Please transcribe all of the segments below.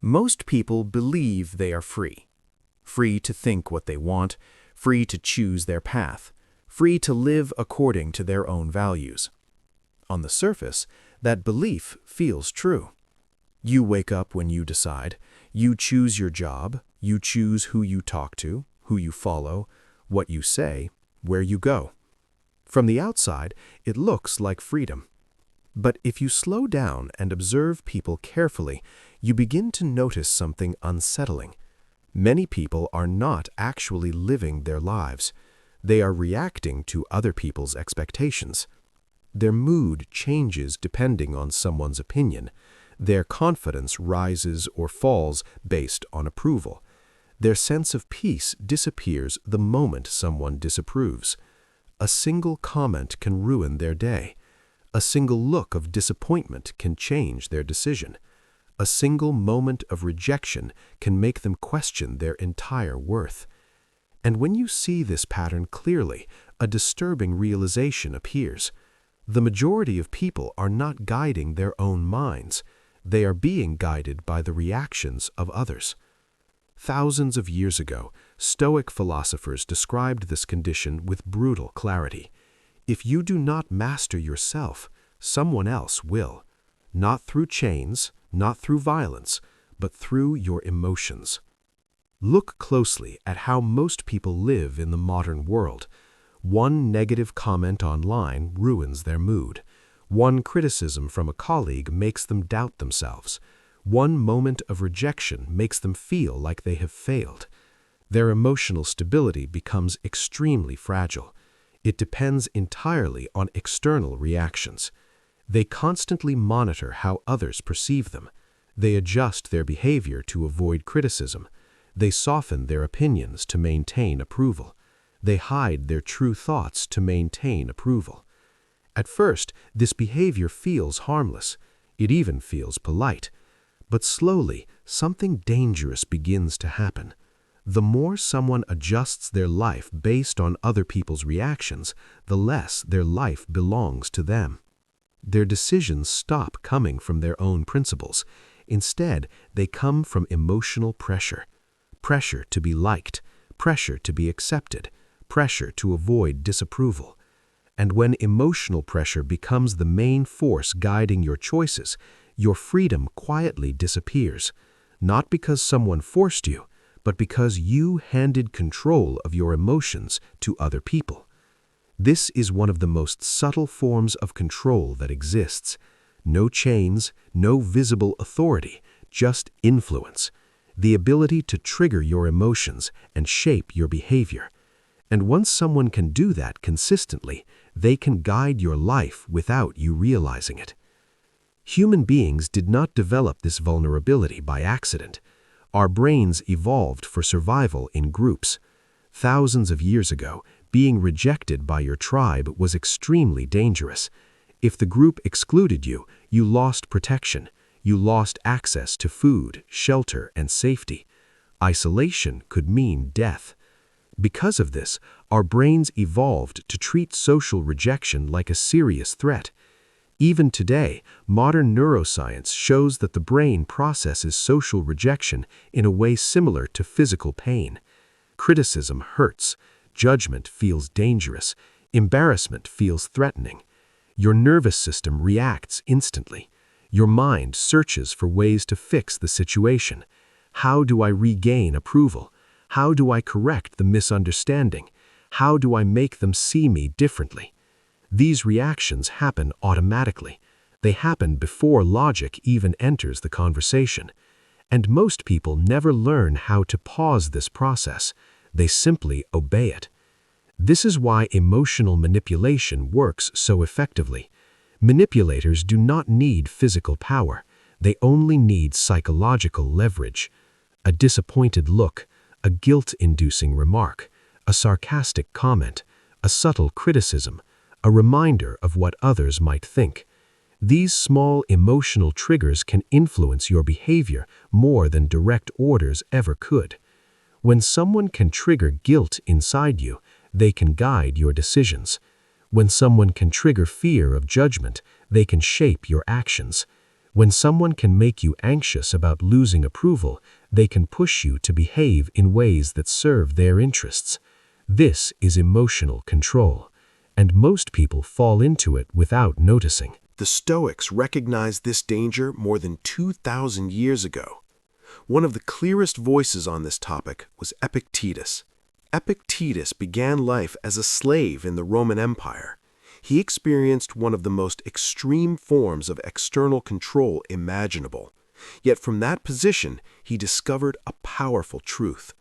Most people believe they are free. Free to think what they want, free to choose their path, free to live according to their own values. On the surface, that belief feels true. You wake up when you decide, you choose your job, you choose who you talk to, who you follow, what you say, where you go. From the outside, it looks like freedom. But if you slow down and observe people carefully, you begin to notice something unsettling. Many people are not actually living their lives. They are reacting to other people's expectations. Their mood changes depending on someone's opinion. Their confidence rises or falls based on approval. Their sense of peace disappears the moment someone disapproves. A single comment can ruin their day. A single look of disappointment can change their decision. A single moment of rejection can make them question their entire worth. And when you see this pattern clearly, a disturbing realization appears. The majority of people are not guiding their own minds. They are being guided by the reactions of others. Thousands of years ago, Stoic philosophers described this condition with brutal clarity. If you do not master yourself, someone else will. Not through chains, not through violence, but through your emotions. Look closely at how most people live in the modern world. One negative comment online ruins their mood. One criticism from a colleague makes them doubt themselves. One moment of rejection makes them feel like they have failed. Their emotional stability becomes extremely fragile. It depends entirely on external reactions. They constantly monitor how others perceive them. They adjust their behavior to avoid criticism. They soften their opinions to maintain approval. They hide their true thoughts to maintain approval. At first, this behavior feels harmless. It even feels polite. But slowly, something dangerous begins to happen. The more someone adjusts their life based on other people's reactions, the less their life belongs to them. Their decisions stop coming from their own principles. Instead, they come from emotional pressure. Pressure to be liked, pressure to be accepted, pressure to avoid disapproval. And when emotional pressure becomes the main force guiding your choices, your freedom quietly disappears, not because someone forced you, but because you handed control of your emotions to other people. This is one of the most subtle forms of control that exists. No chains, no visible authority, just influence. The ability to trigger your emotions and shape your behavior. And once someone can do that consistently, they can guide your life without you realizing it. Human beings did not develop this vulnerability by accident. Our brains evolved for survival in groups. Thousands of years ago, being rejected by your tribe was extremely dangerous. If the group excluded you, you lost protection. You lost access to food, shelter, and safety. Isolation could mean death. Because of this, our brains evolved to treat social rejection like a serious threat. Even today, modern neuroscience shows that the brain processes social rejection in a way similar to physical pain. Criticism hurts, judgment feels dangerous, embarrassment feels threatening. Your nervous system reacts instantly. Your mind searches for ways to fix the situation. How do I regain approval? How do I correct the misunderstanding? How do I make them see me differently? These reactions happen automatically. They happen before logic even enters the conversation. And most people never learn how to pause this process. They simply obey it. This is why emotional manipulation works so effectively. Manipulators do not need physical power. They only need psychological leverage. A disappointed look, a guilt-inducing remark, a sarcastic comment, a subtle criticism, a reminder of what others might think. These small emotional triggers can influence your behavior more than direct orders ever could. When someone can trigger guilt inside you, they can guide your decisions. When someone can trigger fear of judgment, they can shape your actions. When someone can make you anxious about losing approval, they can push you to behave in ways that serve their interests. This is emotional control, and most people fall into it without noticing. The Stoics recognized this danger more than 2,000 years ago. One of the clearest voices on this topic was Epictetus. Epictetus began life as a slave in the Roman Empire. He experienced one of the most extreme forms of external control imaginable. Yet from that position, he discovered a powerful truth.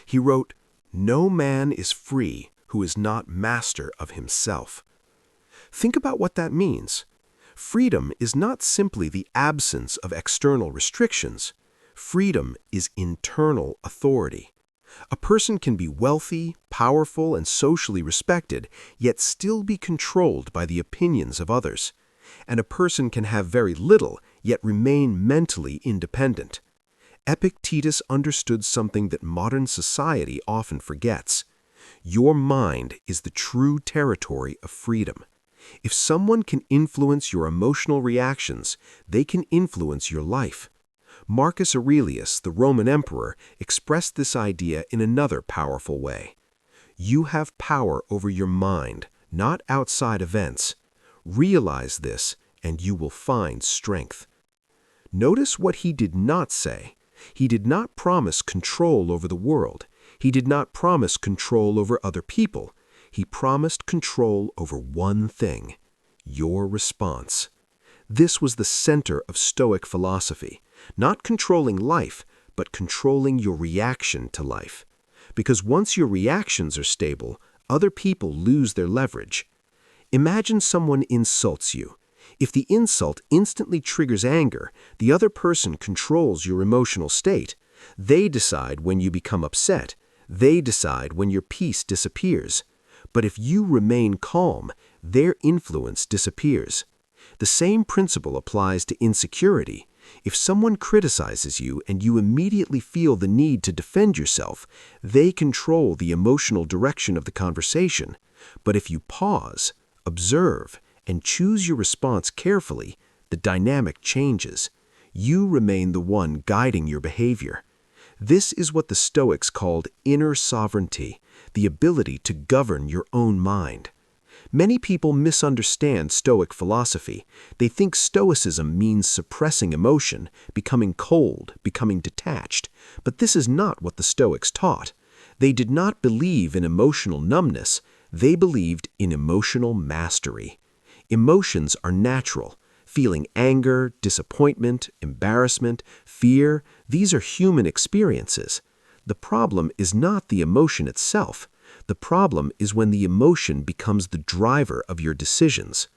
He wrote, "No man is free who is not master of himself." Think about what that means. Freedom is not simply the absence of external restrictions. Freedom is internal authority. A person can be wealthy, powerful, and socially respected, yet still be controlled by the opinions of others. And a person can have very little, yet remain mentally independent. Epictetus understood something that modern society often forgets. Your mind is the true territory of freedom. If someone can influence your emotional reactions, they can influence your life. Marcus Aurelius, the Roman emperor, expressed this idea in another powerful way. You have power over your mind, not outside events. Realize this, and you will find strength. Notice what he did not say. He did not promise control over the world. He did not promise control over other people. He promised control over one thing: your response. This was the center of Stoic philosophy, not controlling life, but controlling your reaction to life. Because once your reactions are stable, other people lose their leverage. Imagine someone insults you. If the insult instantly triggers anger, the other person controls your emotional state. They decide when you become upset. They decide when your peace disappears. But if you remain calm, their influence disappears. The same principle applies to insecurity. If someone criticizes you and you immediately feel the need to defend yourself, they control the emotional direction of the conversation. But if you pause, observe, and choose your response carefully, the dynamic changes. You remain the one guiding your behavior. This is what the Stoics called inner sovereignty, the ability to govern your own mind. Many people misunderstand Stoic philosophy. They think Stoicism means suppressing emotion, becoming cold, becoming detached. But this is not what the Stoics taught. They did not believe in emotional numbness. They believed in emotional mastery. Emotions are natural. Feeling anger, disappointment, embarrassment, fear, these are human experiences. The problem is not the emotion itself. The problem is when the emotion becomes the driver of your decisions.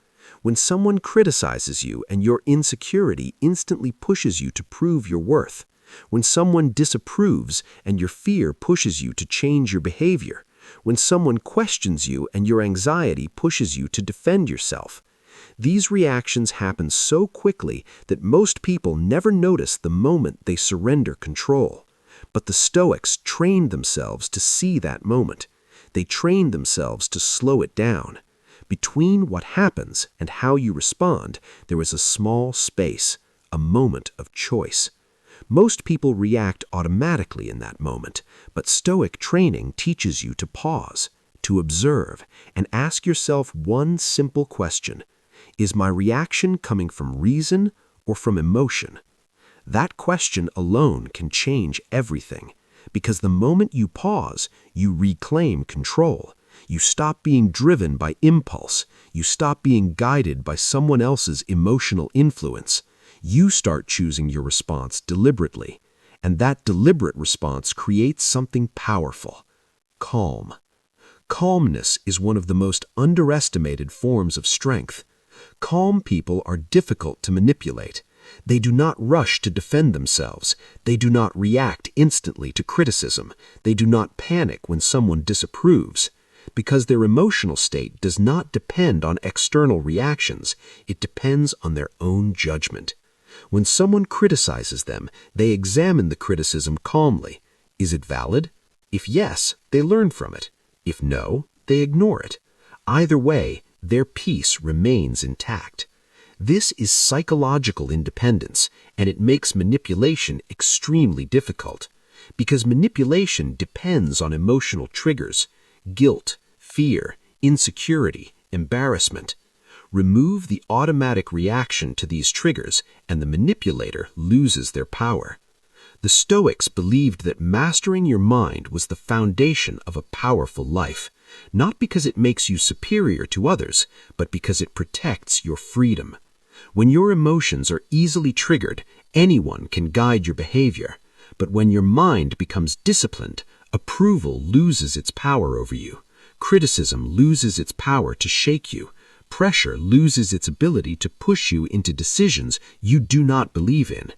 When someone criticizes you and your insecurity instantly pushes you to prove your worth. When someone disapproves and your fear pushes you to change your behavior. When someone questions you and your anxiety pushes you to defend yourself. These reactions happen so quickly that most people never notice the moment they surrender control. But the Stoics trained themselves to see that moment. They trained themselves to slow it down. Between what happens and how you respond, there is a small space, a moment of choice. Most people react automatically in that moment, but Stoic training teaches you to pause, to observe, and ask yourself one simple question. Is my reaction coming from reason or from emotion? That question alone can change everything, because the moment you pause, you reclaim control. You stop being driven by impulse. You stop being guided by someone else's emotional influence. You start choosing your response deliberately, and that deliberate response creates something powerful: calm. Calmness is one of the most underestimated forms of strength. Calm people are difficult to manipulate. They do not rush to defend themselves. They do not react instantly to criticism. They do not panic when someone disapproves. Because their emotional state does not depend on external reactions, it depends on their own judgment. When someone criticizes them, they examine the criticism calmly. Is it valid? If yes, they learn from it. If no, they ignore it. Either way, their peace remains intact. This is psychological independence, and it makes manipulation extremely difficult, because manipulation depends on emotional triggers: guilt, fear, insecurity, embarrassment. Remove the automatic reaction to these triggers, and the manipulator loses their power. The Stoics believed that mastering your mind was the foundation of a powerful life, not because it makes you superior to others, but because it protects your freedom. When your emotions are easily triggered, anyone can guide your behavior. But when your mind becomes disciplined, approval loses its power over you. Criticism loses its power to shake you. Pressure loses its ability to push you into decisions you do not believe in.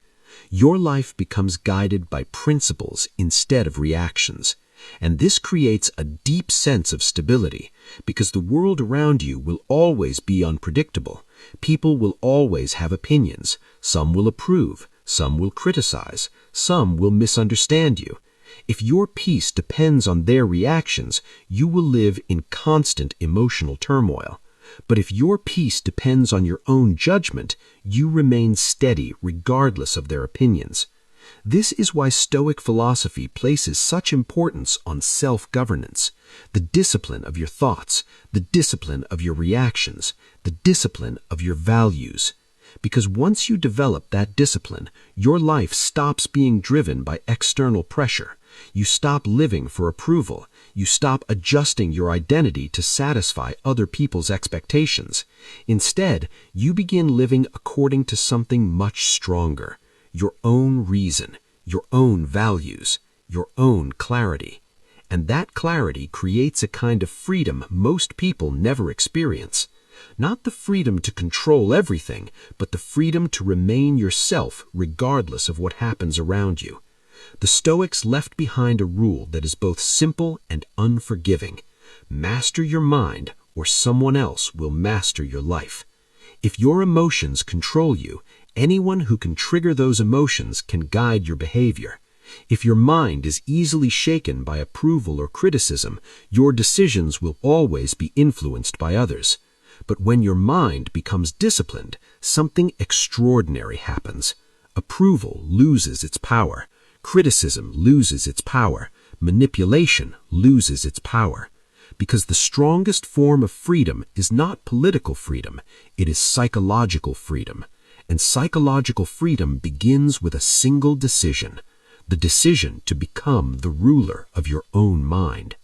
Your life becomes guided by principles instead of reactions. And this creates a deep sense of stability, because the world around you will always be unpredictable. People will always have opinions. Some will approve, some will criticize, some will misunderstand you. If your peace depends on their reactions, you will live in constant emotional turmoil. But if your peace depends on your own judgment, you remain steady regardless of their opinions. This is why Stoic philosophy places such importance on self-governance, the discipline of your thoughts, the discipline of your reactions, the discipline of your values. Because once you develop that discipline, your life stops being driven by external pressure. You stop living for approval. You stop adjusting your identity to satisfy other people's expectations. Instead, you begin living according to something much stronger: your own reason, your own values, your own clarity. And that clarity creates a kind of freedom most people never experience. Not the freedom to control everything, but the freedom to remain yourself regardless of what happens around you. The Stoics left behind a rule that is both simple and unforgiving: master your mind, or someone else will master your life. If your emotions control you, anyone who can trigger those emotions can guide your behavior. If your mind is easily shaken by approval or criticism, your decisions will always be influenced by others. But when your mind becomes disciplined, something extraordinary happens. Approval loses its power. Criticism loses its power. Manipulation loses its power. Because the strongest form of freedom is not political freedom, it is psychological freedom. And psychological freedom begins with a single decision: the decision to become the ruler of your own mind.